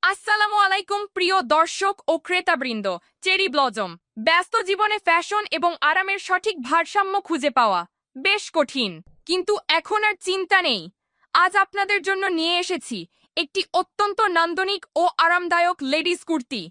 আসসালামু আলাইকুম প্রিয় দর্শক ও ক্রেতাবৃন্দ। Cherry blossom. ব্যস্ত জীবনে ফ্যাশন এবং আরামের সঠিক ভারসাম্য খুঁজে পাওয়া বেশ কঠিন, কিন্তু এখন আর চিন্তা নেই। আজ আপনাদের জন্য নিয়ে এসেছি একটি অত্যন্ত নান্দনিক ও আরামদায়ক লেডিস কুর্তি,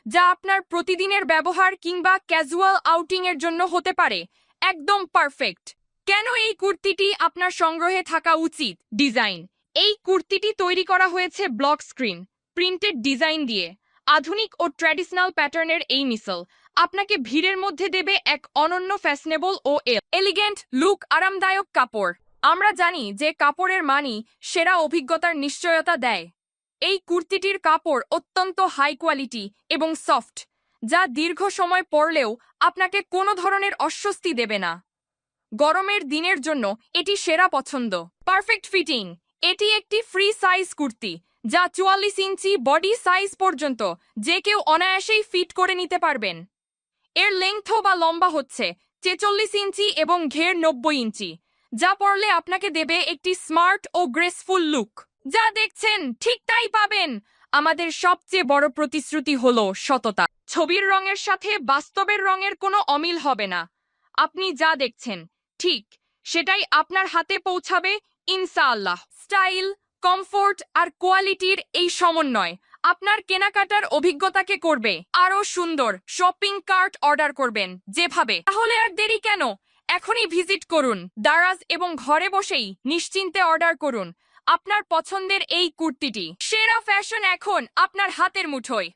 যা আপনার প্রতিদিনের ব্যবহার কিংবা ক্যাজুয়াল আউটিং এর জন্য হতে পারে একদম পারফেক্ট। কেন এই কুর্তিটি আপনার সংগ্রহে থাকা উচিত? ডিজাইন: এই কুর্তিটি তৈরি করা হয়েছে ব্লক স্ক্রিন প্রিন্টেড ডিজাইন দিয়ে। আধুনিক ও ট্র্যাডিশনাল প্যাটার্নের এই মিসল আপনাকে ভিড়ের মধ্যে দেবে এক অনন্য ফ্যাশনেবল ও এলিগেন্ট লুক। আরামদায়ক কাপড়: আমরা জানি যে কাপড়ের মানই সেরা অভিজ্ঞতার নিশ্চয়তা দেয়। এই কুর্তিটির কাপড় অত্যন্ত হাই কোয়ালিটি এবং সফট, যা দীর্ঘ সময় পরলেও আপনাকে কোনো ধরনের অস্বস্তি দেবে না। গরমের দিনের জন্য এটি সেরা পছন্দ। পারফেক্ট ফিটিং: এটি একটি ফ্রি সাইজ কুর্তি, যা 44 ইঞ্চি বডি সাইজ পর্যন্ত যে কেউ অনায়াসেই ফিট করে নিতে পারবেন। এর লেংথ বা লম্বা হচ্ছে 46 ইঞ্চি এবং ঘের 90 ইঞ্চি, যা পরলে আপনাকে দেবে একটি স্মার্ট ও গ্রেসফুল লুক। যা দেখছেন ঠিক তাই পাবেন। আমাদের সবচেয়ে বড় প্রতিশ্রুতি হলো সততা। ছবির রঙের সাথে বাস্তবের রঙের কোনো অমিল হবে না। আপনি যা দেখছেন ঠিক সেটাই আপনার হাতে পৌঁছাবে ইনশাআল্লাহ। স্টাইল, কমফোর্ট আর কোয়ালিটির এই সমন্বয় আপনার কেনাকাটার অভিজ্ঞতাকে করবে আরো সুন্দর। শপিং কার্ট অর্ডার করবেন যেভাবে, তাহলে আর দেরি কেন? এখনই ভিজিট করুন দারাজ এবং ঘরে বসেই নিশ্চিন্তে অর্ডার করুন আপনার পছন্দের এই কুর্তিটি। সেরা ফ্যাশন এখন আপনার হাতের মুঠোয়।